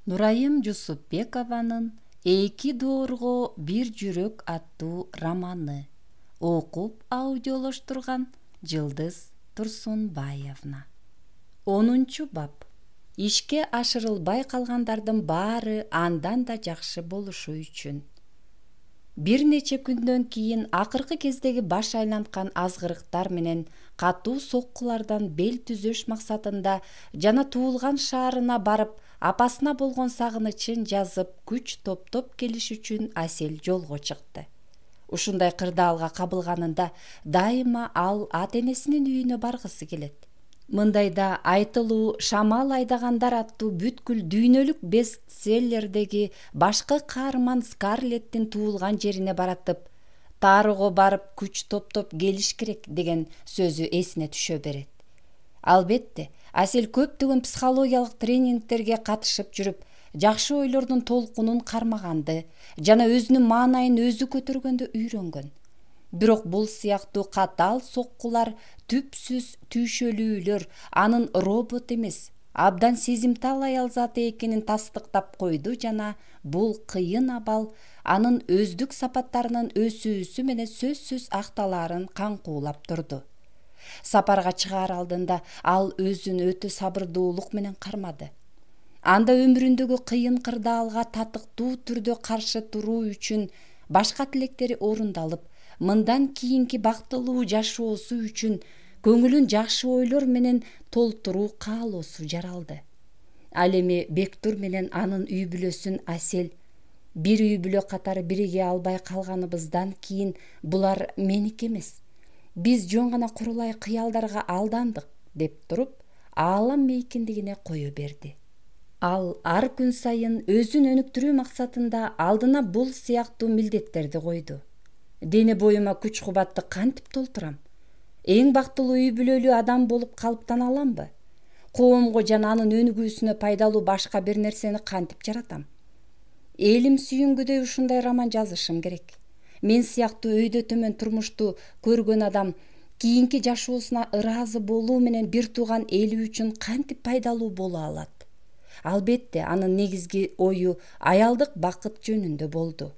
Нурайым Жусупбекованын «Эки доорго бир жүрөк» аттуу романы. Окуп аудиолоштурган Жылдыз Турсунбаевна. 10-бап. Ишке ашырылбай калгандардын баары андан да жакшы болушу үчүн. Бир нече күндөн кийин акыркы кездеги баш айланткан азгырыктар менен катуу соккулардан бел түзөш максатында жана туулган шаарына барып, апасына болгон сагынычын жазып, күч топтоп келиш үчүн Асел жолго чыкты. Ушундай кырдаалга кабылганында дайыма ал ата-энесинин үйүнө баргысы келет. Мындайда айтылуу «Шамал айдагандар» аттуу бүткүл дүйнөлүк бестселлердеги башкы каарман Скарлеттин туулган жерине баратып, таарого барып күч топтоп келиш керек деген сөзү эсине түшө берет. Албетте, Асел көптөгөн психологиялык тренингтерге катышып жүрүп, жакшы ойлордун толкунун кармаганды жана өзүнүн маанайын өзү көтөргөндү үйрөнгөн. Бирок бул сыяктуу катаал соккулар, түпсүз түйшөлүүлөр анын робот эмес, абдан сезимтал аял заты экенин тастыктап койду жана бул кыйын абал анын өздүк сапаттарынын өсүүсү менен сөзсүз акталаарын каңкуулап турду. Сапарга чыгаар алдында ал өзүн өтө сабырдуулук менен кармады. Анда өмүрүндөгү кыйын кырдаалга татыктуу түрдө каршы туруу үчүн башка тилектери орундалып, мындан кийинки бактылуу жашоосу үчүн көңүлүн жакшы ойлор менен толтуруу каалоосу жаралды. Ал эми Бектур менен анын үй бүлөсүн Асел бир үй бүлө катары бириге албай калганыбыздан кийин булар меники эмес. Биз жөн гана курулай кыялдарга алдандык деп туруп, аалам мейкиндигине кое берди. Ал ар күн сайын өзүн өнүктүрүү максатында алдына бул сыяктуу милдеттерди койду. Дене боюма күч кубатты кантип толтурам? Эң бактылуу үй бүлөлүү адам болуп калыптана аламбы? Коомго жана анын өнүгүүсүнө пайдалуу башка бир нерсени кантип жаратам? Элим сүйүнгүдөй ушундай роман жазышым керек. Мен сыяктуу өйдө төмөн турмушту көргөн адам кийинки жашоосуна ыраазы болуу менен бир тууган эли үчүн кантип пайдалуу боло алат? Албетте, анын негизги ою аялдык бакыт жөнүндө болду.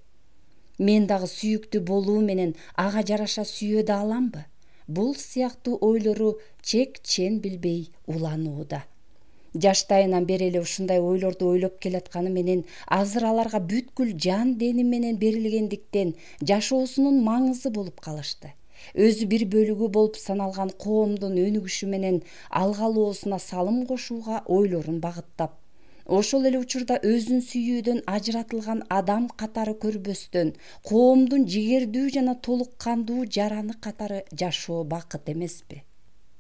Мен дагы сүйүктүү болуу менен ага жараша сүйө да аламбы? Бул сыяктуу ойлору чек-чен билбей уланууда. Жаштайынан бери эле ушундай ойлорду ойлоп келатканы менен азыр аларга бүткүл жан дени менен берилгендиктен жашоосунун маңызы болуп калышты. Өзү бир бөлүгү болуп саналган коомдун өнүгүшү менен алгалоосуна салым кошууга ойлорун багыттап, ошол эле учурда өзүн сүйүүдөн ажыратылган адам катары көрбөстөн, коомдун жигердүү жана толук кандуу жараны катары жашоо бакыт эмеспи?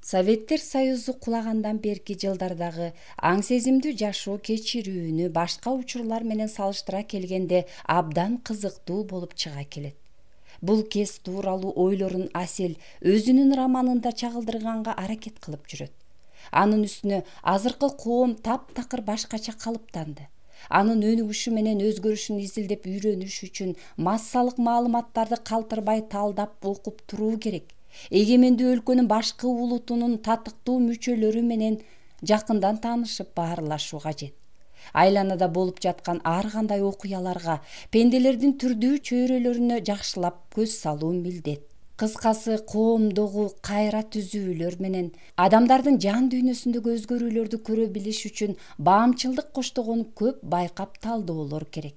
Советтер Союзу кулагандан берки жылдардагы аң сезимдүү жашоо кечирүүнү башка учурлар менен салыштыра келгенде абдан кызыктуу болуп чыга келет. Бул кез тууралуу ойлорун Асел өзүнүн романында чагылдырганга аракет кылып жүрөт. Анын үстүнө азыркы коом таптакыр башкача калыптанды. Анын өнүгүшү менен өзгөрүшүн изилдеп үйрөнүш үчүн массалык маалыматтарды калтырбай талдап окуп туруу керек. Эгемендүү өлкөнүн башкы улутунун татыктуу мүчөлөрү менен жакындан таанышып баарлашуу кажет. Айланада болуп жаткан ар кандай окуяларга, пенделердин түрдүү чөйрөлөрүнө жакшылап көз салуу милдет. Кыскасы, коомдогу кайра түзүүлөр менен адамдардын жан дүйнөсүндөгү өзгөрүүлөрдү көрө билиш үчүн баамчылдык коштогон көп байкап талдоолор керек.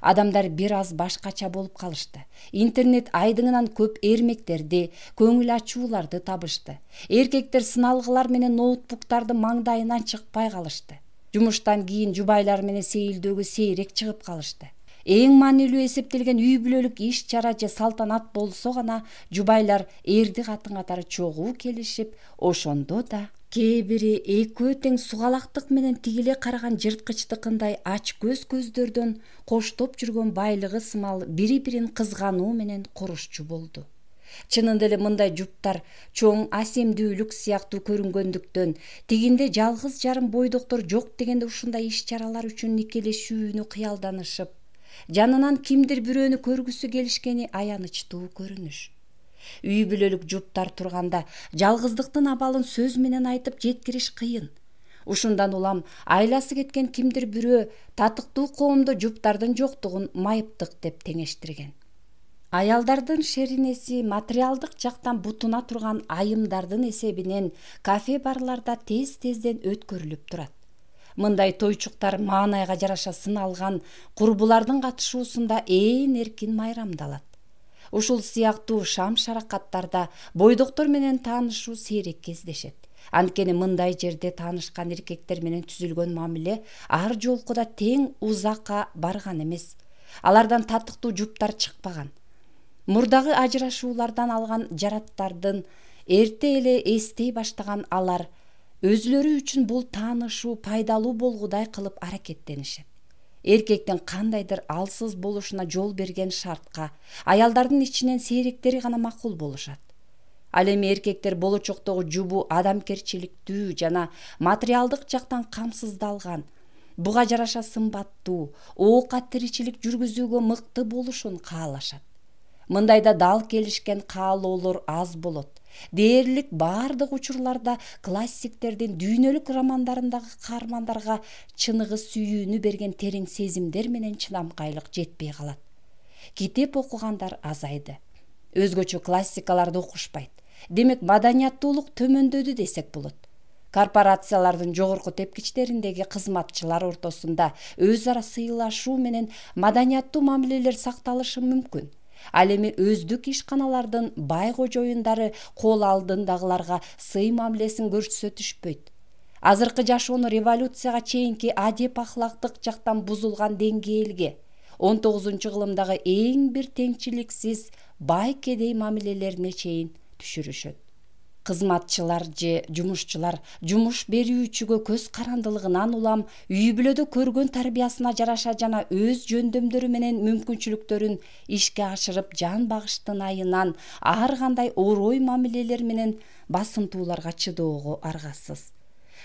Адамдар бир аз башкача болуп калышты. Интернет айдыңынан көп эрмектерди, көңүл ачууларды табышты. Эркектер сыналгылар менен ноутбуктардын маңдайынан чыкпай калышты. Жумуштан кийин жубайлар менен сейилдөөгө сейрек чыгып калышты. Эң маанилүү эсептелген үй бүлөлүк иш чара же салтанат болсо гана жубайлар эрди катын катары чогуу келишип, ошондо да кээ бири экөө тең сугалактык менен тигиле караган жырткычтыкындай ач көздөрдөн коштоп жүргөн байлыгы сымал бири-бирин кызгануу менен корушчу болду. Чынында эле мындай жуптар чоң асемдүүлүк сыяктуу көрүнгөндүктөн тигинде жалгыз жарым бойдоктор жок дегенде ушундай иш чаралар үчүн никелешүүнү кыялданышып, жанынан кимдир бирөөнү көргүсү келишкени аянычтуу көрүнүш. Үй бүлөлүк жуптар турганда жалгыздыктын абалын сөз менен айтып жеткириш кыйын. Ушундан улам айласы кеткен кимдир бирөө татыктуу коомдо жуптардын жоктугун майыптык деп теңештирген. Аялдардын шеринеси материалдык жактан бутуна турган айымдардын эсебинен кафе-барларда тез-тезден өткөрүлүп турат. Мындай тойчуктар маанайга жараша сыналган курбулардын катышуусунда ээн эркин майрамдалат. Ушул сыяктуу шам-шаракаттарда бойдоктор менен таанышуу сейрек кездешет. Анткени мындай жерде таанышкан эркектер менен түзүлгөн мамиле ар жолкуда тең узакка барган эмес. Алардан татыктуу жуптар чыкпаган. Мурдагы ажырашуулардан алган жараттардын эрте эле эстей баштаган алар өзүлөрү үчүн бул таанышуу пайдалуу болгудай кылып аракеттенишет. Эркектин кандайдыр алсыз болушуна жол берген шартка аялдардын ичинен сейректери гана макул болушат. Ал эми эркектер болочоктогу жубу адамкерчиликтүү жана материалдык жактан камсыздалган, буга жараша сымбаттуу, оокат тиричилик жүргүзүүгө мыкты болушун каалашат. Мындайда дал келишкен каалоолор аз болот. Дээрлик бардык учурларда классиктердин дүйнөлүк романдарындагы каармандарга чыныгы сүйүүнү берген терең сезимдер менен чыдамкайлык жетпей калат. Китеп окугандар азайды. Өзгөчө классикаларды окушпайт. Демек маданияттуулук төмөндөдү десек болот. Корпорациялардын жогорку тепкичтериндеги кызматчылар ортосунда өз ара сыйлашуу менен маданияттуу мамилелер сакталышы мүмкүн. Ал эми өздүк ишканалардын бай кожоюндары кол алдындагыларга сый мамилесин көрсөтүшпөйт. Азыркы жашоону революцияга чейинки адеп ахлактык жактан бузулган деңгээлге, 19-кылымдагы эң бир теңчиликсиз бай кедей мамилелерине чейин түшүрүшөт. Кызматчылар же жумушчулар жумуш берүүчүгө көз карандылыгынан улам үй-бүлөдө көргөн тарбиясына жараша жана өз жөндөмдөрү менен мүмкүнчүлүктөрүн ишке ашырып жан багыштанайынан ар кандай орой мамилелер менен басымтууларга чыдоого аргасыз.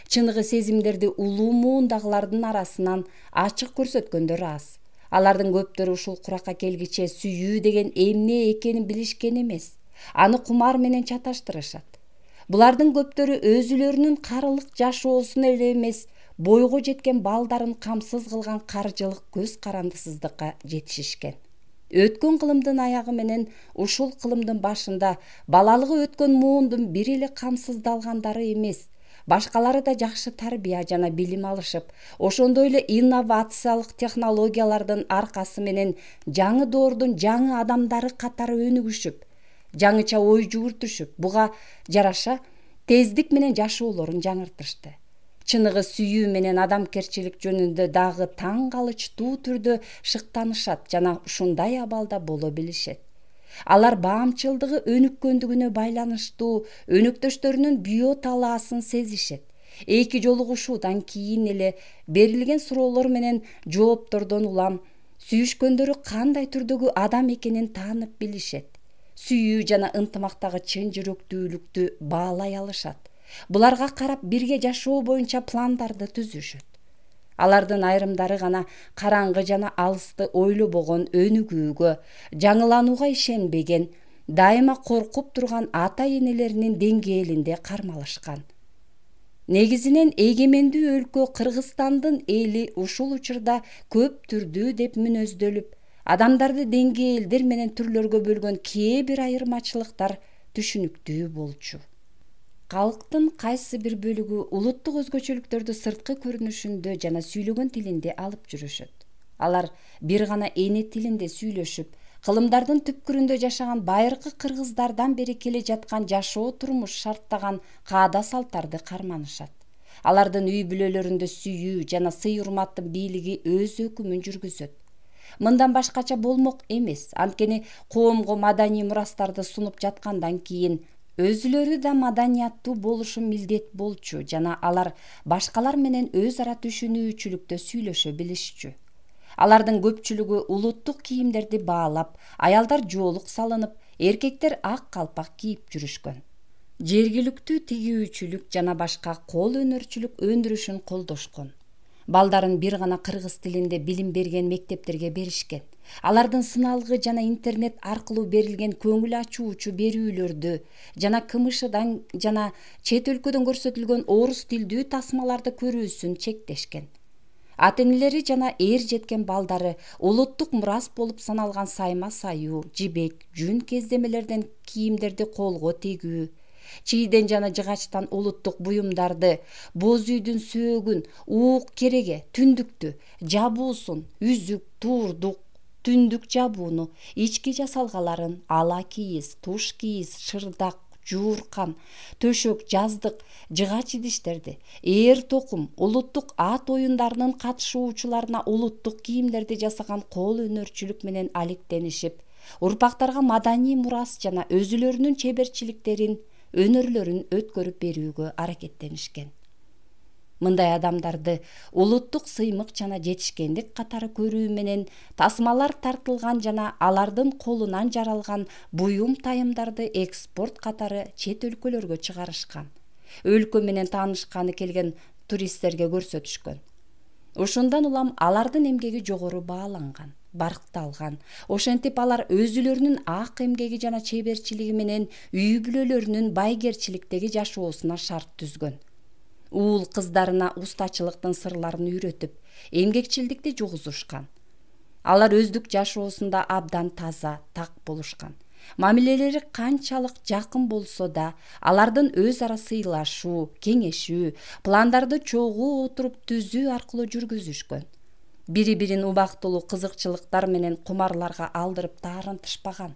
Чыныгы сезимдерди улуу муундагылардын арасынан ачык көрсөткөндөр аз. Алардын көптөрү ушул куракка келгиче сүйүү деген эмне экенин билишкен эмес. Аны кумар менен чаташтырышат. Булардын көптөрү өзүлөрүнүн карылык жашоосун эле эмес, бойго жеткен балдарын камсыз кылган каржылык көз карандысыздыкка жетишишкен. Өткөн кылымдын аягы менен ушул кылымдын башында балалыгы өткөн муундун бир эле камсыздалгандары эмес, башкалары да жакшы тарбия жана билим алышып, ошондой эле инновациялык технологиялардын аркасы менен жаңы доордун жаңы адамдары катары өнүгүшүп, жаңыча ой жүгүртүшүп, буга жараша тездик менен жашоолорун жаңыртышты. Чыныгы сүйүү менен адамкерчилик жөнүндө дагы таң калычтуу түрдө шыктанышат жана ушундай абалда боло билишет. Алар баамчылдыгы өнүккөндүгүнө байланыштуу өнөктөштөрүнүн био талаасын сезишет. Эки жолугушуудан кийин эле берилген суроолор менен жооптордон улам сүйүшкөндөрү кандай түрдөгү адам экенин таанып билишет. Сүйүү жана ынтымактагы чын жүрөктүүлүктү баалай алышат. Буларга карап бирге жашоо боюнча пландарды түзүшөт. Алардын айрымдары гана караңгы жана алысты ойлобогон өнүгүүгө, жаңыланууга ишенбеген, дайыма коркуп турган ата-энелеринин деңгээлинде кармалышкан. Негизинен эгемендүү өлкө Кыргызстандын эли ушул учурда көп түрдүү деп мүнөздөлүп, адамдарды деңгээлдер менен түрлөргө бөлгөн кээ бир айырмачылыктар түшүнүктүү болчу. Калктын кайсы бир бөлүгү улуттук өзгөчөлүктөрдү сырткы көрүнүшүндө жана сүйлөгөн тилинде алып жүрүшөт. Алар бир гана эне тилинде сүйлөшүп, кылымдардын түпкүрүндө жашаган байыркы кыргыздардан бери келе жаткан жашоо турмуш шарттаган каада салттарды карманышат. Алардын үй-бүлөлөрүндө сүйүү жана сый-урматтын бийлиги өз өкүмүн жүргүзөт. Мындан башкача болмок эмес, анткени коомго маданий мурастарды сунуп жаткандан кийин өзүлөрү да маданияттуу болушу милдет болчу жана алар башкалар менен өз ара түшүнүүчүлүктө сүйлөшө билишчү. Алардын көпчүлүгү улуттук кийимдерди баалап, аялдар жоолук салынып, эркектер ак калпак кийип жүрүшкөн. Жергиликтүү тигүүчүлүк жана башка кол өнөрчүлүк өндүрүшүн колдошкон. Балдарын бир гана кыргыз тилинде билим берген мектептерге беришкен. Алардын сыналгы жана интернет аркылуу берилген көңүл ачуучу берүүлөрдү жана КМШдан жана чет өлкөдөн көрсөтүлгөн орус тилдүү тасмаларды көрүүсүн чектешкен. Ата-энелери жана эр жеткен балдары улуттук мурас болуп саналган сайма саюу, жибек, жүн кездемелерден кийимдерди колго тигүү, чийден жана жыгачтан улуттук буюмдарды, боз үйдүн сөөгүн, уук кереге, түндүктү, жабуусун, үзүк, туурдук, түндүк жабууну, ички жасалгаларын, ала кийиз, туш кийиз, шырдак, жууркан, төшөк, жаздык, жыгач идиштерди, ээр токум, улуттук ат оюндарынын катышуучуларына улуттук кийимдерди жасаган кол өнөрчүлүк менен алектенишип, урпактарга маданий мурас жана өзүлөрүнүн чеберчиликтерин, өнөрлөрүн өткөрүп берүүгө аракеттенишкен. Мындай адамдарды улуттук сыймык жана жетишкендик катары көрүү менен тасмалар тартылган жана алардын колунан жаралган буюм тайымдарды экспорт катары чет өлкөлөргө чыгарышкан. Өлкө менен таанышканы келген туристтерге көрсөтүшкөн. Ошондон улам алардын эмгеги жогору бааланган, баркталган. Ошентип алар өзүлөрүнүн ак эмгеги жана чеберчилиги менен үй бүлөлөрүнүн байгерчиликтеги жашоосуна шарт түзгөн. Уул кыздарына устачылыктын сырларын үйрөтүп, эмгекчилдикти жугузушкан. Алар өздүк жашоосунда абдан таза, так болушкан. Мамилелери канчалык жакын болсо да, алардын өз ара сыйлашуу, кеңешүү, пландарды чогуу отуруп түзүү аркылуу жүргүзүшкөн. Бири-бирин убактылуу кызыкчылыктар менен кумарларга алдырып таарынтышпаган.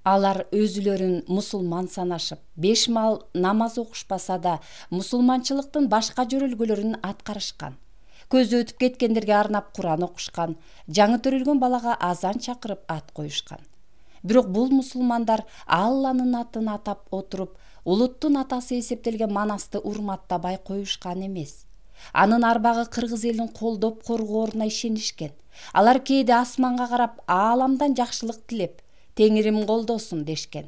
Алар өзүлөрүн мусулман санашып, 5 мал намаз окушпаса да, мусулманчылыктын башка жөрөлгөлөрүн аткарышкан. Көзү өтүп кеткендерге арнап Куран окушкан, жаңы төрөлгөн балага азан чакырып ат коюшкан. Бирок бул мусулмандар Алланын атын атап отуруп, улуттун атасы эсептелген Манасты урматтабай коюшкан эмес. Анын арбагы кыргыз элин колдоп коргооруна ишенишкен. Алар кээде асманга карап, ааламдан жакшылык тилеп, Теңирим колдосун дешкен.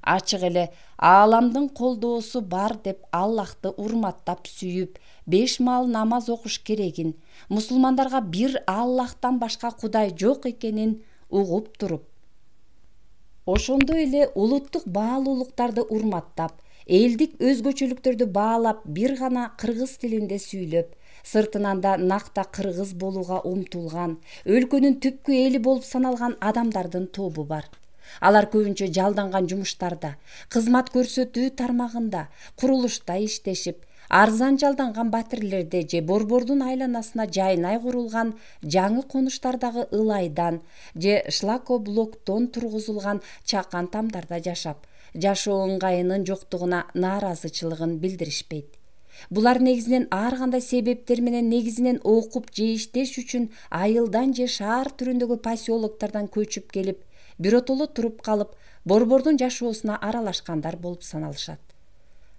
Ачык эле ааламдын колдоосу бар деп Аллахты урматтап сүйүп, 5 мал намаз окуш керегин, мусулмандарга бир Аллахтан башка Кудай жок экенин угуп туруп, ошондой эле улуттук баалуулуктарды урматтап, элдик өзгөчөлүктөрдү баалап, бир гана кыргыз тилинде сүйлөп, сыртынан да накта кыргыз болууга умтулган, өлкөнүн түпкү эли болуп саналган адамдардын тобу бар. Алар көбүнчө жалданган жумуштарда, кызмат көрсөтүү тармагында, курулушта иштешип, арзан жалданган батирлерде же борбордун айланасына жайнай курулган жаңы конуштардагы ылайдан же шлакоблоктон тургузулган чакан тамдарда жашап, жашоо ыңгайынын жоктугуна нааразычылыгын билдиришпейт. Булар негизинен ар кандай себептер менен негизинен окуп же иштеш үчүн айылдан же шаар түрүндөгү поселоктардан көчүп келип, биротоло туруп калып, борбордун жашоосуна аралашкандар болуп саналышат.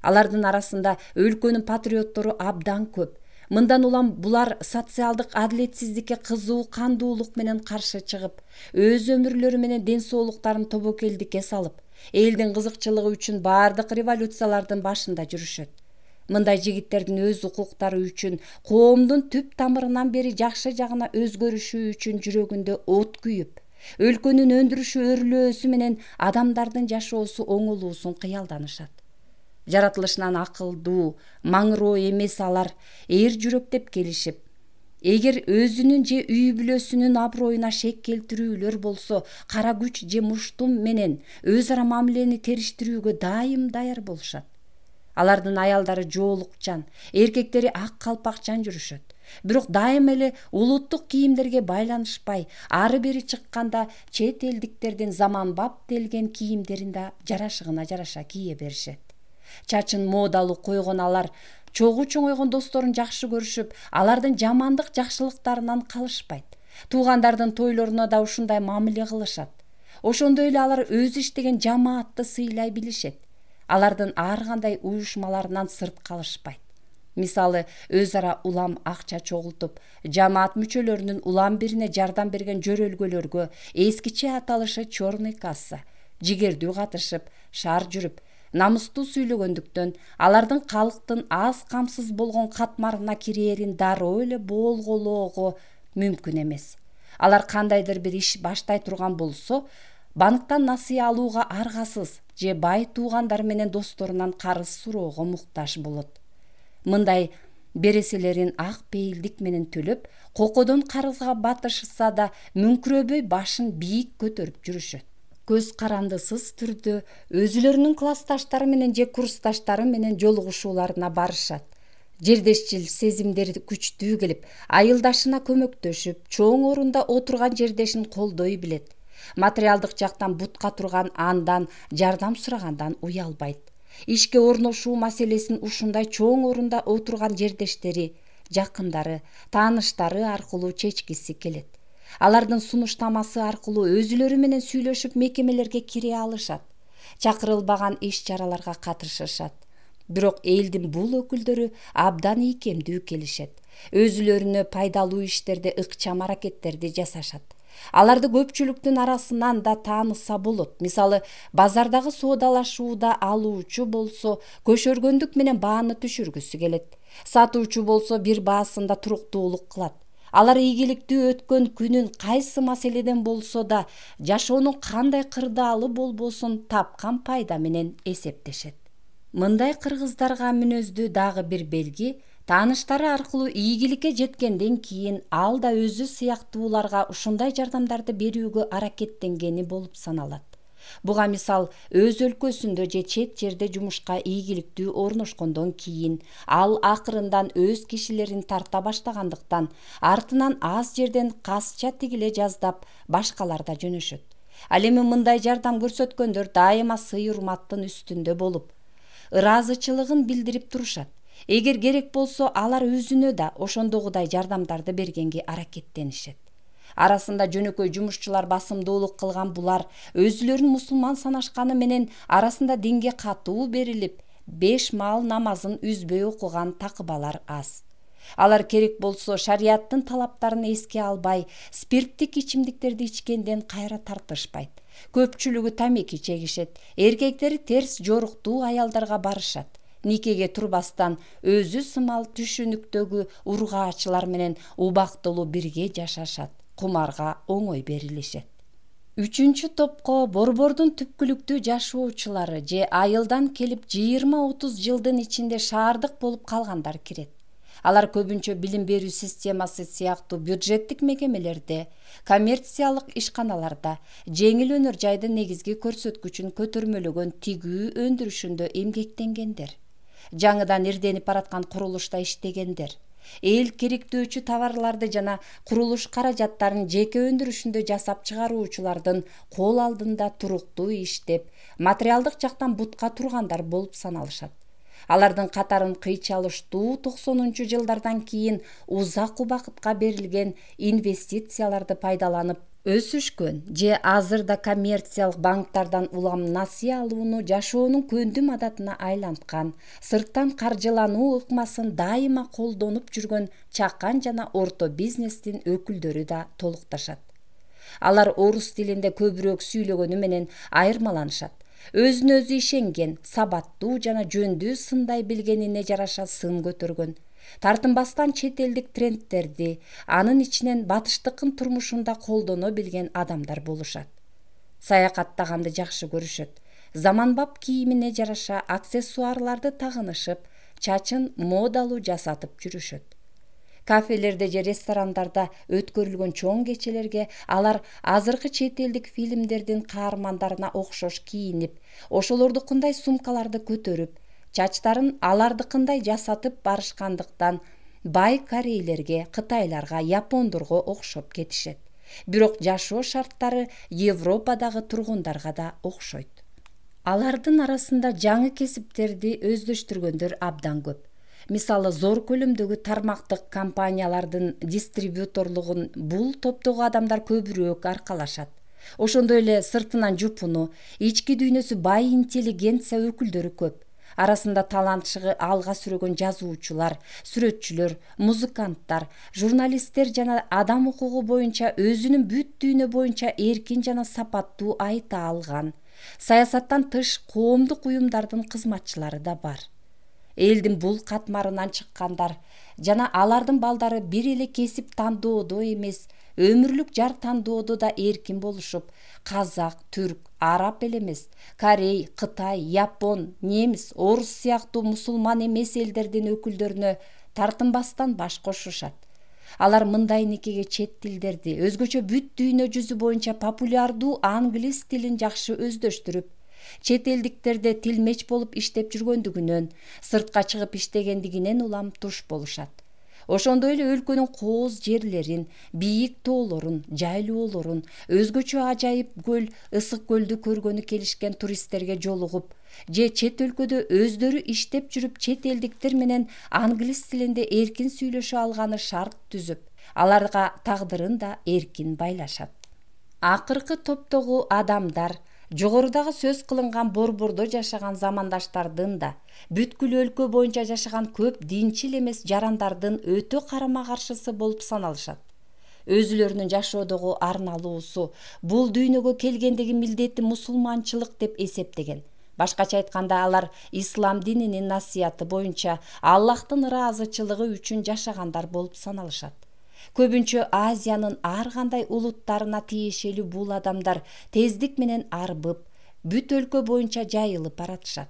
Алардын арасында өлкөнүн патриоттору абдан көп. Мындан улам булар социалдык адилетсиздикке кызуу кандуулук менен каршы чыгып, өз өмүрлөрү менен ден соолуктарын тобокелдикке салып, элдин кызыкчылыгы үчүн баардык революциялардын башында жүрүшөт. Мындай жигиттердин өз укуктары үчүн, коомдун түп тамырынан бери жакшы жагына өзгөрүшү үчүн жүрөгүндө от күйүп, өлкөнүн өндүрүшү өрлөөсү менен адамдардын жашоосу оңолуусун кыялданышат. Жаратылышынан акылдуу, маңыроо эмес алар эр жүрөктеп келишип, эгер өзүнүн же үй бүлөсүнүн аброюна шек келтирүүлөр болсо, кара күч же муштум менен өз ара мамилени териштирүүгө дайым даяр болушат. Алардын аялдары жоолукчан, эркектери ак калпакчан жүрүшөт. Бирок дайым эле улуттук кийимдерге байланышпай, ары бери чыкканда чет элдиктердин заманбап делген кийимдерин да жарашыгына жараша кие беришет. Чачын модалуу койгон алар чогуу чоңойгон досторун жакшы көрүшүп, алардын жамандык жакшылыктарынан калышпайт. Туугандардын тойлоруна да ушундай мамиле кылышат. Ошондой эле алар өзү иштеген жамаатты сыйлай билишет. Алардын ар кандай уюшмаларынан сырт калышпайт. Мисалы, өз ара улам акча чогултуп, жамаат мүчөлөрүнүн улам бирине жардам берген жөрөлгөлөргө эскиче аталышы черный касса, жигердүү катышып, шаар жүрүп, намыстуу сүйлөгөндүктөн алардын калктын аз камсыз болгон катмарына кирээрин дароо эле болгоолоого мүмкүн эмес. Алар кандайдыр бир иш баштай турган болсо, банктан насыя алууга аргасыз же бай туугандар менен досторунан карыз суроого муктаж болот. Мындай береселерин ак пейилдик менен төлөп, кокодон карызга батышса да мүңкүрөбөй башын бийик көтөрүп жүрүшөт. Көз карандысыз түрдө өзүлөрүнүн классташтары менен же курсташтары менен жолугушууларына барышат. Жердешчил сезимдери күчтүү келип, айылдашына көмөктөшүп, чоң орунда отурган жердешин колдой билет. Материалдык жактан бутка турган андан жардам сурагандан уялбайт. Ишке орношуу маселесин ушундай чоң орунда отурган жердештери, жакындары, тааныштары аркылуу чечкиси келет. Алардын сунуштамасы аркылуу өзүлөрү менен сүйлөшүп мекемелерге кире алышат. Чакырылбаган иш-чараларга катышышат. Бирок элдин бул өкүлдөрү абдан ийкемдүү келишет. Өзүлөрүнө пайдалуу иштерде ыкчам аракеттерди жасашат. Аларды көпчүлүктүн арасынан да тааныса болот. Мисалы, базардагы соодалашууда алуучу болсо, көшөргөндүк менен бааны түшүргүсү келет. Сатуучу болсо бир баасында туруктуулук кылат. Алар ийгиликтүү өткөн күнүн кайсы маселеден болсо да, жашоонун кандай кырдаалы болбосун тапкан пайда менен эсептешет. Мындай кыргыздарга мүнөздүү дагы бир белги, тааныштары аркылуу ийгиликке жеткенден кийин ал да өзү сыяктууларга ушундай жардамдарды берүүгө аракеттенгени болуп саналат. Буга мисал, өз өлкөсүндө же чет жерде жумушка ийгиликтүү орношкондон кийин ал акырындан өз кишилерин тарта баштагандыктан артынан аз жерден касча тигиле жаздап башкаларда жөнөшөт. Ал эми мындай жардам көрсөткөндөр дайыма сый-урматтын үстүндө болуп, ыраазычылыгын билдирип турушат. Эгер керек болсо, алар өзүнө да ошондогудай жардамдарды бергенге аракеттенишет. Арасында жөнөкөй жумушчулар басымдуулук кылган булар өзүлөрүн мусулман санашканы менен арасында динге катуу берилип, 5 маал намазын үзбөй окуган такыбалар аз. Алар керек болсо шарияттын талаптарын эске албай, спирттик ичимдиктерди ичкенден кайра тартышпайт. Көпчүлүгү тамеки чегишет, эркектери терс жоруктуу аялдарга барышат. Никеге турбастан өзү сымал түшүнүктөгү ургаачылар менен убактылуу бирге жашашат. Кумарга оңой берилишет. 3-чү топко борбордун түпкүлүктүү жашоочулары же айылдан келип 20-30 жылдын ичинде шаардык болуп калгандар кирет. Алар көбүнчө билим берүү системасы сыяктуу бюджеттик мекемелерде, коммерциялык ишканаларда, жеңил өнөр жайдын негизги көрсөткүчүн көтөрмөлөгөн тигүү өндүрүшүндө эмгектенгендер. Жаңыдан ирденип бараткан курулушта иштегендер. Эл керектөөчү товарларды жана курулуш каражаттарын жеке өндүрүшүндө жасап чыгаруучулардын кол алдында туруктуу иштеп, материалдык жактан бутка тургандар болуп саналышат. Алардын катарын кыйчалыштуу 90-жылдардан кийин узак убакытка берилген инвестицияларды пайдаланып өсүшкөн же азырда коммерциялык банктардан улам насыя алууну жашоонун көндүм адатына айланткан, сырттан каржылануу ыкмасын дайыма колдонуп жүргөн чакан жана орто бизнестин өкүлдөрү да толукташат. Алар орус тилинде көбүрөөк сүйлөгөнү менен айырмаланышат. Өзүнө өзү ишенген, сабаттуу жана жөндүү сындай билгенине жараша сын көтөргөн. Тартынбастан чет элдик трендтерди, анын ичинен батыштыкын турмушунда колдоно билген адамдар болушат. Саякаттаганды жакшы көрүшөт. Заманбап кийимине жараша аксессуарларды тагынышып, чачын модалуу жасатып жүрүшөт. Кафелерде же ресторандарда өткөрүлгөн чоң кечелерге алар азыркы чет элдик фильмдердин каармандарына окшош кийинип, ошолордукундай сумкаларды көтөрүп, чачтарын алардыкындай жасатып барышкандыктан бай корейлерге, кытайларга, япондорго окшоп кетишет. Бирок жашоо шарттары Европадагы тургундарга да окшойт. Алардын арасында жаңы кесиптерди өздөштүргөндөр абдан көп. Мисалы, зор көлөмдөгү тармактык компаниялардын дистрибьюторлугун бул топтогу адамдар көбүрөөк аркалашат. Ошондой эле сыртынан жупуну, ички дүйнөсү бай интеллигенция өкүлдөрү көп. Арасында талантчыгы алга сүрөгөн жазуучулар, сүрөтчүлөр, музыканттар, журналисттер жана адам укугу боюнча өзүнүн бүт дүйнө боюнча эркин жана сапаттуу айта алган, Саясаттан тыш коомдук уюмдардын кызматчылары да бар. Элдин бул катмарынан чыккандар жана алардын балдары бир эле кесип тандоодо эмес, өмүрлүк жар тандоодо да эркин болушуп, казак, түрк, араб эле эмес, корей, кытай, япон, немис, орус сыяктуу мусулман эмес элдердин өкүлдөрүнө тартынбастан баш кошушат. Алар мындай никеге чет тилдерди, өзгөчө бүт дүйнө жүзү боюнча популярдуу англис тилин жакшы өздөштүрүп, чет элдиктерде тилмеч болуп иштеп жүргөндүгүнөн, сыртка чыгып иштегендигинен улам туш болушат. Ошондой эле өлкөнүн кооз жерлерин, бийик тоолорун, жайлоолорун, өзгөчө ажайып көл, ысык көлдү көргөнү келишкен туристтерге жолугуп, же чет өлкөдө өздөрү иштеп жүрүп чет элдиктер менен англис тилинде эркин сүйлөшө алганы шарт түзүп, аларга тагдырын да эркин байлашат. Акыркы топтогу адамдар жогорудагы сөз кылынган борбордо жашаган замандаштардын да, бүткүл өлкө боюнча жашаган көп динчил эмес жарандардын өтө карама каршысы болуп саналышат. Өзүлөрүнүн жашоодогу арналуусу, бул дүйнөгө келгендеги милдети мусулманчылык деп эсептеген. Башкача айтканда, алар ислам дининин насыяты боюнча Аллахтын ыраазычылыгы үчүн жашагандар болуп саналышат. Көбүнчө Азиянын ар кандай улуттарына тиешелүү бул адамдар тездик менен арбып, бүт өлкө боюнча жайылып баратышат.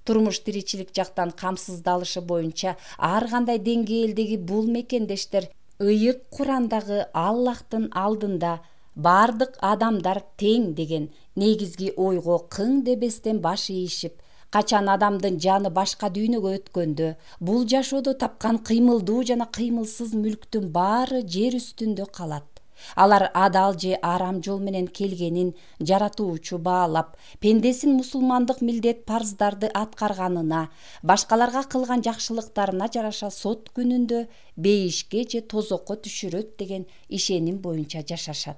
Турмуш тиричилик жактан камсыздалышы боюнча ар кандай деңгээлдеги бул мекендештер ыйык Курандагы Аллахтын алдында бардык адамдар тең деген негизги ойго кың дебестен баш ийишип, качан адамдын жаны башка дүйнөгө өткөндө, бул жашоодо тапкан кыймылдуу жана кыймылсыз мүлктүн баары жер үстүндө калат. Алар адал же арам жол менен келгенин жаратуучу баалап, пендесин мусулмандык милдет парздарды аткарганына, башкаларга кылган жакшылыктарына жараша сот күнүндө бейишке же тозокко түшүрөт деген ишеним боюнча жашашат.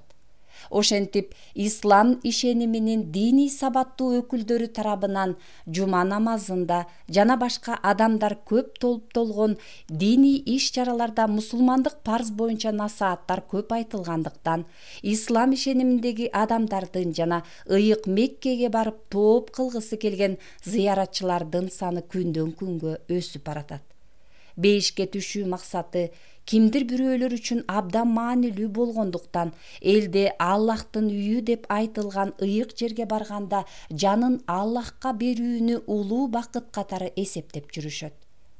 Ошентип, ислам ишениминин диний сабаттуу өкүлдөрү тарабынан жума намазында жана башка адамдар көп толуптолгон диний иш-чараларда мусулмандык парз боюнча насааттар көп айтылгандыктан, ислам ишениминдеги адамдардын жана ыйык Меккеге барып тооп кылгысы келген зыяратчылардын саны күндөн күнгө өсүп баратат. Бейишке түшүү максаты кимдир бирөөлөр үчүн абдан маанилүү болгондуктан, элде Аллахтын үйү деп айтылган ыйык жерге барганда жанын Аллахка берүүнү улуу бакыт катары эсептеп жүрүшөт.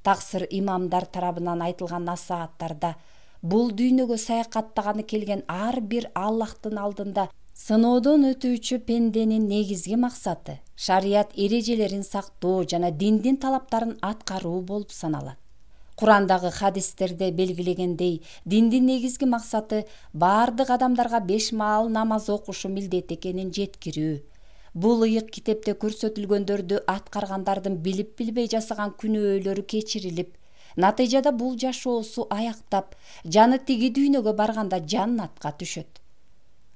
Таксыр имамдар тарабынан айтылган насааттарда бул дүйнөгө саякаттаганы келген ар бир Аллахтын алдында сыноодон өтүүчү пенденин негизги максаты шарият эрежелерин сактоо жана диндин талаптарын аткаруу болуп саналат. Курандагы хадистерде белгилегендей, диндин негизги максаты бардык адамдарга 5 маал намаз окушу милдет экенин жеткирүү. Бул ыйык китепте көрсөтүлгөндөрдү аткаргандардын билип-билбей жасаган күнөөлөрү кечирилип, натыйжада бул жашоосу аяктап, жаны тиги дүйнөгө барганда жаннатка түшөт.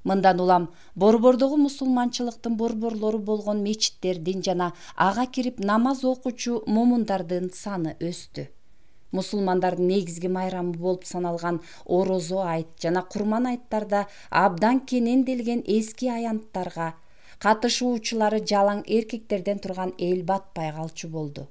Мындан улам борбордогу мусулманчылыктын борборлору болгон мечиттердин жана ага кирип намаз окуучу момундардын саны өстү. Мусулмандардын негизги майрамы болуп саналган орозо айт жана курман айттарда абдан кененделген эски аянттарга катышуучулары жалаң эркектерден турган эл батпай калчу болду.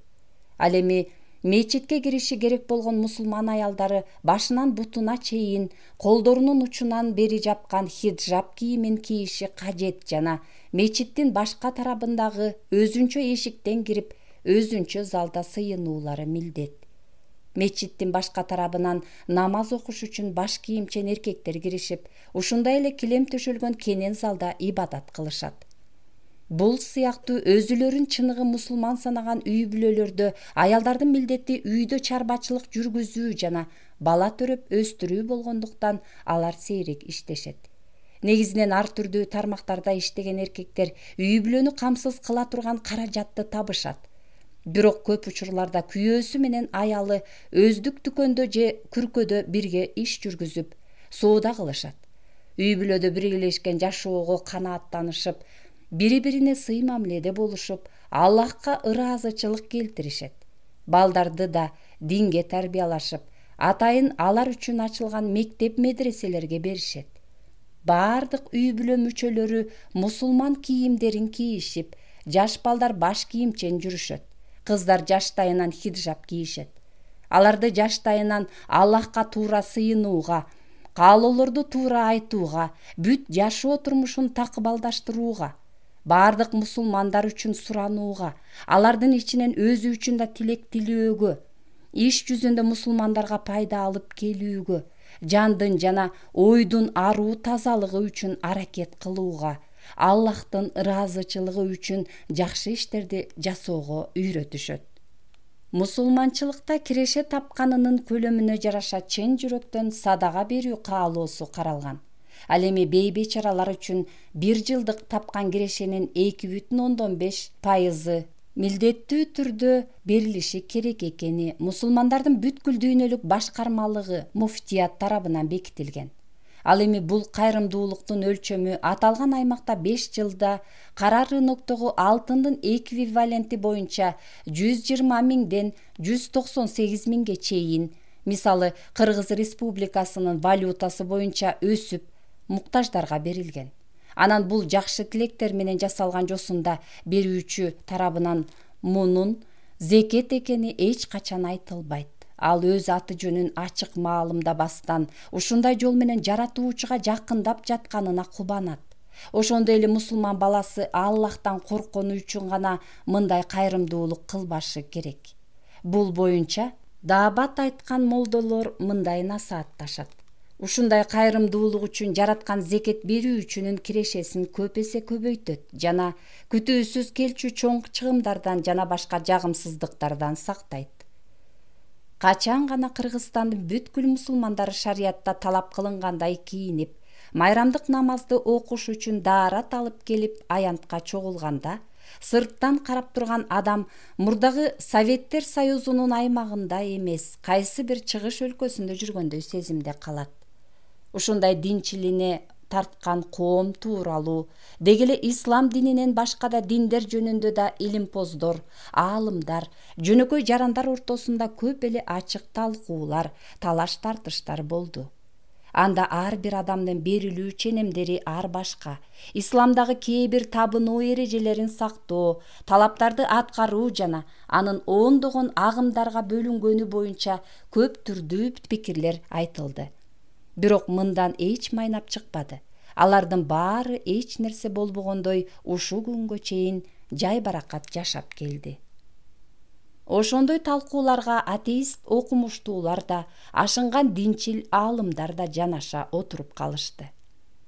Ал эми мечитке кириши керек болгон мусулман аялдары башынан бутуна чейин колдорунун учунан бери жапкан хиджаб кийимин кийиши кажет жана мечиттин башка тарабындагы өзүнчө эшиктен кирип, өзүнчө залда сыйынуулары милдет. Мечиттин башка тарабынан намаз окуш үчүн баш кийимчен эркектер киришип, ушундай эле килем төшөлгөн кенен залда ибадат кылышат. Бул сыяктуу өзүлөрүн чыныгы мусулман санаган үй бүлөлөрдө аялдардын милдети үйдө чарбачылык жүргүзүү жана бала төрөп өстүрүү болгондуктан алар сейрек иштешет. Негизинен ар түрдүү тармактарда иштеген эркектер үй бүлөнү камсыз кыла турган каражатты табышат. Бирок көп учурларда күйөөсү менен аялы өздүк дүкөндө же күркөдө бирге иш жүргүзүп, соода кылышат. Үй бүлөдө биргелешкен жашоого канааттанышып, бири-бирине сый мамиледе болушуп, Аллахка ыраазычылык келтиришет. Балдарды да динге тарбиялашып, атайын алар үчүн ачылган мектеп медреселерге беришет. баардык үй бүлө мүчөлөрү мусулман кийимдерин кийишип, жаш балдар баш кийимчен жүрүшөт. Кыздар жаштайынан хиджаб кийишет. Аларды жаштайынан Аллахка туура сыйынууга, каалоолорду туура айтууга, бүт жашоо турмушун такыбалдаштырууга, баардык мусулмандар үчүн суранууга, алардын ичинен өзү үчүн да тилек тилөөгө, иш жүзүндө мусулмандарга пайда алып келүүгө, жандын жана ойдун аруу тазалыгы үчүн аракет кылууга, Аллахтын ыраазычылыгы үчүн жакшы иштерди жасоого үйрөтүшөт. Мусулманчылыкта киреше тапканынын көлөмүнө жараша чын жүрөктөн садага берүү каалоосу каралган. Ал эми бей-бечаралар үчүн 1 жылдык тапкан кирешенин 2,5% милдеттүү түрдө берилиши керек экени мусулмандардын бүткүл дүйнөлүк башкармалыгы муфтият тарабынан бекитилген. Ал эми бул кайрымдуулуктун өлчөмү аталган аймакта 5 жылда кара рыноктогу алтындын эквиваленти боюнча 120 миңден 198 миңге чейин, мисалы Кыргыз Республикасынын валютасы боюнча өсүп, муктаждарга берилген. Анан бул жакшы тилектер менен жасалган жосунда берүүчү тарабынан мунун зекет экени эч качан айтылбайт. Ал өз аты жөнүн ачык маалымдабастан ушундай жол менен жаратуучуга жакындап жатканына кубанат. Ошондой эле мусулман баласы Аллахтан корккону үчүн гана мындай кайрымдуулук кылбашы керек. Бул боюнча даабат айткан молдолор мындай насаатташат. Ушундай кайрымдуулук үчүн жараткан зекет берүүчүнүн кирешесин көп эсе көбөйтөт жана күтүүсүз келчү чоң чыгымдардан жана башка жагымсыздыктардан сактайт. Качан гана Кыргызстандын бүткүл мусулмандары шариятта талап кылынгандай кийинип, майрамдык намазды окуш үчүн даарат алып келип аянтка чогулганда, сырттан карап турган адам мурдагы Советтер Союзунун аймагында эмес, кайсы бир чыгыш өлкөсүндө жүргөндөй сезимде калат. Ушундай динчилине тарткан коом тууралуу, деги эле ислам дининен башка да диндер жөнүндө да илимпоздор, аалымдар, жөнөкөй жарандар ортосунда көп эле ачык талкуулар, талаш-тартыштар болду. Анда ар бир адамдын берилүү ченемдери ар башка. Исламдагы кээ бир табынуу эрежелерин сактоо, талаптарды аткаруу жана анын ондогон агымдарга бөлүнгөнү боюнча көп түрдүү пикирлер айтылды. Бирок мындан эч майнап чыкпады. Алардын баары эч нерсе болбогондой ушул күнгө чейин жайбаракат жашап келди. Ошондой талкууларга атеист окумуштуулар да, ашынган динчил аалымдар да жанаша отуруп калышты.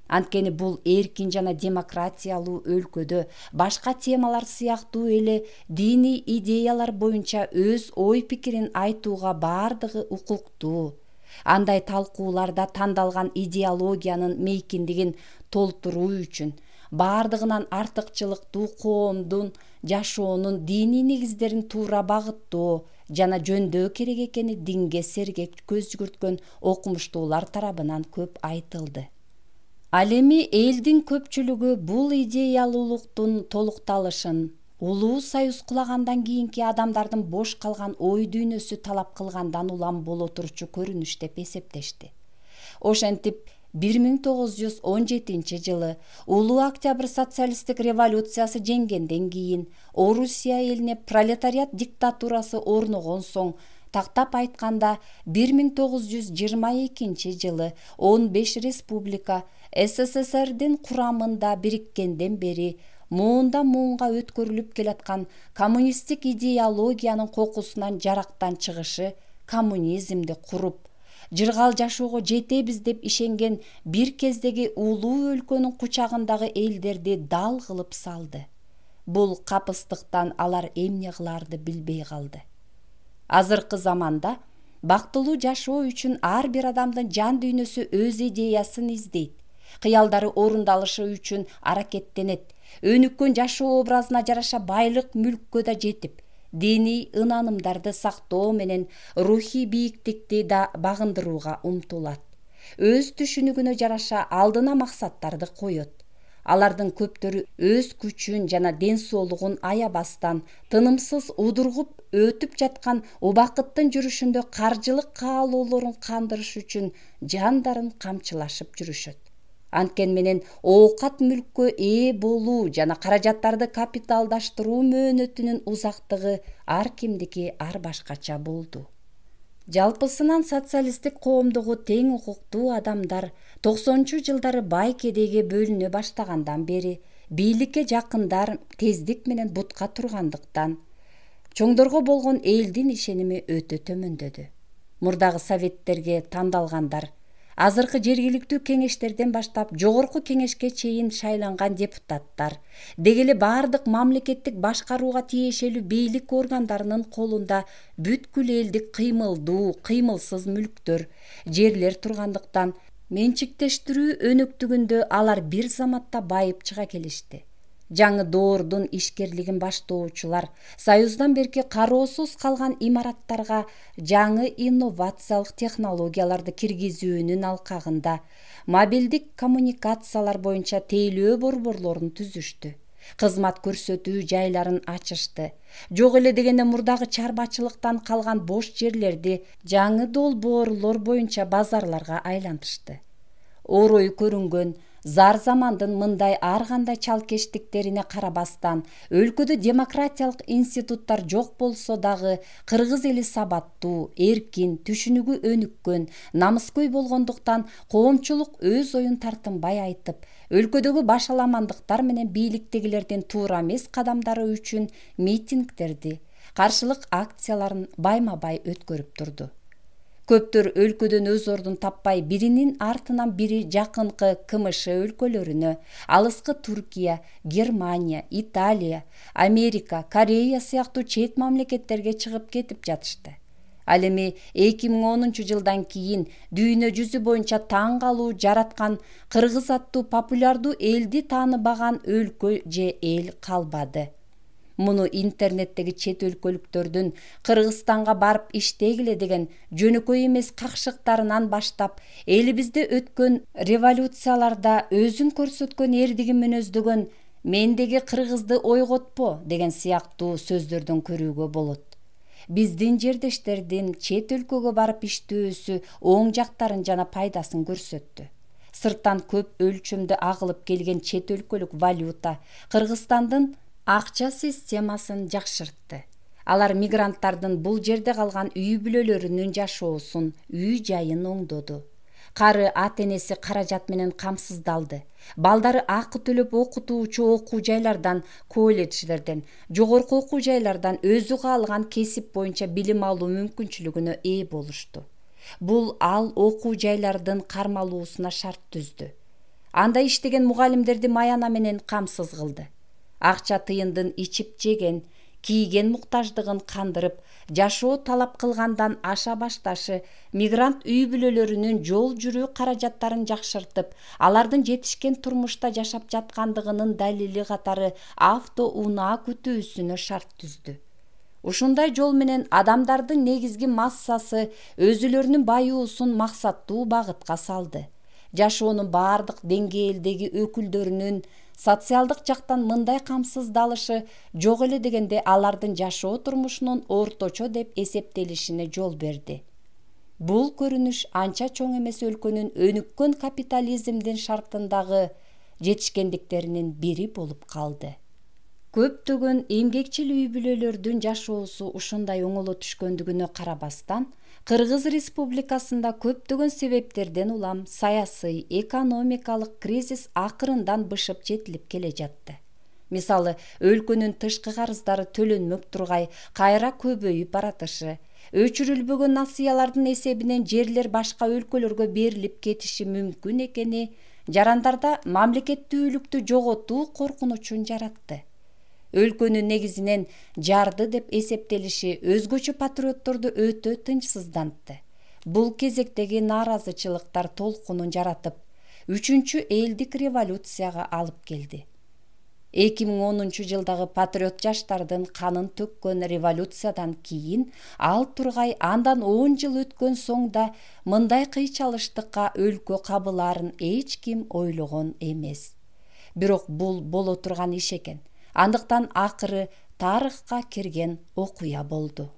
Анткени бул эркин жана демократиялуу өлкөдө башка темалар сыяктуу эле диний идеялар боюнча өз ой пикирин айтууга баардыгы укуктуу. Андай талкууларда тандалган идеологиянын мейкиндигин толтуруу үчүн баардыгынан артыкчылыктуу коомдун жашоонун диний негиздерин туура багыттоо жана жөндөө керек экени динге сергек көз жүгүрткөн окумуштуулар тарабынан көп айтылды. Ал эми элдин көпчүлүгү бул идеялуулуктун толукталышын Улуу Союз кулагандан кийинки адамдардын бош калган ой дүйнөсү талап кылгандан улам боло турчу көрүнүш деп эсептешти. Ошентип 1917 жылы Улуу Октябрь социалисттик революциясы жеңгенден кийин Орусия элине пролетариат диктатурасы орногон соң, тактап айтканда 1922 жылы 15 республика СССРдин курамында бириккенден бери муунга өткөрүлүп келаткан коммунисттик идеологиянын кокусунан жарактан чыгышы, коммунизмди куруп, жыргал жашоого жетебиз деп ишенген бир кездеги улуу өлкөнүн кучагындагы элдерди дал кылып салды. Бул капыстыктан алар эмне кылаарды билбей калды. Азыркы заманда бактылуу жашоо үчүн ар бир адамдын жан дүйнөсү өз идеясын издейт, кыялдары орундалышы үчүн аракеттенет, өнүккөн жашоо образына жараша байлык мүлккө да жетип, диний ынанымдарды сактоо менен рухий бийиктикти да багындырууга умтулат. Өз түшүнүгүнө жараша алдына максаттарды коет. Алардын көптөрү өз күчүн жана ден соолугун аябастан, тынымсыз удургуп өтүп жаткан убакыттын жүрүшүндө каржылык каалоолорун кандырыш үчүн жандарын камчылашып жүрүшөт. Анткени менен оокат мүлккө ээ болуу жана каражаттарды капиталдаштыруу мөөнөтүнүн узактыгы ар кимдики ар башкача болду. Жалпысынан социалисттик коомдогу тең укуктуу адамдар 90-жылдары бай кедейге бөлүнө баштагандан бери бийликке жакындар тездик менен бутка тургандыктан чоңдорго болгон элдин ишеними өтө төмөндөдү. Мурдагы советтерге тандалгандар азыркы жергиликтүү кеңештерден баштап жогорку кеңешке чейин шайланган депутаттар деги эле баардык мамлекеттик башкарууга тиешелүү бийлик органдарынын колунда бүткүл элдик кыймылдуу, кыймылсыз мүлктөр, жерлер тургандыктан менчиктештирүү өнөктүгүндө алар бир заматта байып чыга келишти. Жаңы доордун ишкерлигин баштоочулар Союздан берки кароосуз калган имараттарга жаңы инновациялык технологияларды киргизүүнүн алкагында мобилдик коммуникациялар боюнча тейлөө борборлорун түзүштү. Кызмат көрсөтүү жайларын ачышты. Жок эле дегенде мурдагы чарбачылыктан калган бош жерлерди жаңы долбоорлор боюнча базарларга айлантышты. Орой көрүнгөн зар замандын мындай ар кандай чалкештиктерине карабастан өлкөдө демократиялык институттар жок болсо дагы кыргыз эли сабаттуу, эркин, түшүнүгү өнүккөн, намыскөй болгондуктан коомчулук өз оюн тартынбай айтып, өлкөдөгү башаламандыктар менен бийликтегилердин туура эмес кадамдары үчүн митингдерди, каршылык акцияларын байма-бай өткөрүп турду. Көптөр өлкөдөн өз ордун таппай биринин артынан бири жакынкы КМШ өлкөлөрүнө, алыскы Туркия, Германия, Италия, Америка, Корея сыяктуу чет мамлекеттерге чыгып кетип жатышты. Ал эми 2010-жылдан кийин дүйнө жүзү боюнча таң калуу жараткан кыргыз аттуу популярдуу элди тааныбаган өлкө же эл калбады. Муну интернеттеги чет өлкөлүктөрдүн Кыргызстанга барып иштегиле деген жөнөкөй эмес какшыктарынан баштап, элибизде өткөн революцияларда өзүн көрсөткөн эрдигин мүнөздөгөн «мендеги кыргызды ойготпо» деген сыяктуу сөздөрдөн көрүүгө болот. Биздин жердештердин чет өлкөгө барып иштөөсү оң жактарын жана пайдасын көрсөттү. Сырттан көп өлчөмдө агылып келген чет өлкөлүк валюта Кыргызстандын акча системасын жакшыртты. Алар мигранттардын бул жерде калган үй бүлөлөрүнүн жашоосун, үй жайын оңдоду. Кары ата-энеси каражат менен камсыздалды. Балдары акы төлөп окутуучу окуу жайлардан, колледждерден, жогорку окуу жайлардан өзү каалаган кесип боюнча билим алуу мүмкүнчүлүгүнө ээ болушту. Бул ал окуу жайлардын кармалуусуна шарт түздү. Анда иштеген мугалимдерди маяна менен камсыз кылды. Акча тыйындын ичип жеген, кийген муктаждыгын кандырып, жашоо талап кылгандан аша башташы мигрант үй бүлөлөрүнүн жол жүрүү каражаттарын жакшыртып, алардын жетишкен турмушта жашап жаткандыгынын далили катары автоунаа күтүүсүнө шарт түздү. Ушундай жол менен адамдардын негизги массасы өзүлөрүнүн баюусун максаттуу багытка салды. Жашоонун баардык деңгээлдеги өкүлдөрүнүн социалдык жактан мындай камсыздалышы жок эле дегенде алардын жашоо турмушунун орточо деп эсептелишине жол берди. Бул көрүнүш анча чоң эмес өлкөнүн өнүккөн капитализмдин шартындагы жетишкендиктеринин бири болуп калды. Көптөгөн эмгекчил үй бүлөлөрдүн жашоосу ушундай оңоло түшкөндүгүнө карабастан, Кыргыз Республикасында көптөгөн себептерден улам саясий, экономикалык кризис акырындан бышып жетилип келе жатты. Мисалы, өлкөнүн тышкы карыздары төлөнмөк тургай кайра көбөйүп баратышы, өчүрүлбөгөн насыялардын эсебинен жерлер башка өлкөлөргө берилип кетиши мүмкүн экени жарандарда мамлекеттүүлүктү жоготуу коркунучун жаратты. Өлкөнүн негизинен жарды деп эсептелиши өзгөчө патриотторду өтө тынчсыздантты. Бул кезектеги нааразычылыктар толкунун жаратып, 3-чү элдик революцияга алып келди. 2010-жылдагы патриот жаштардын канын төккөн революциядан кийин ал тургай андан 10 жыл өткөн соң да мындай кыйчалыштыкка өлкө кабылаарын эч ким ойлогон эмес. Бирок бул боло турган иш экен. Андыктан акыры тарыхка кирген окуя болду.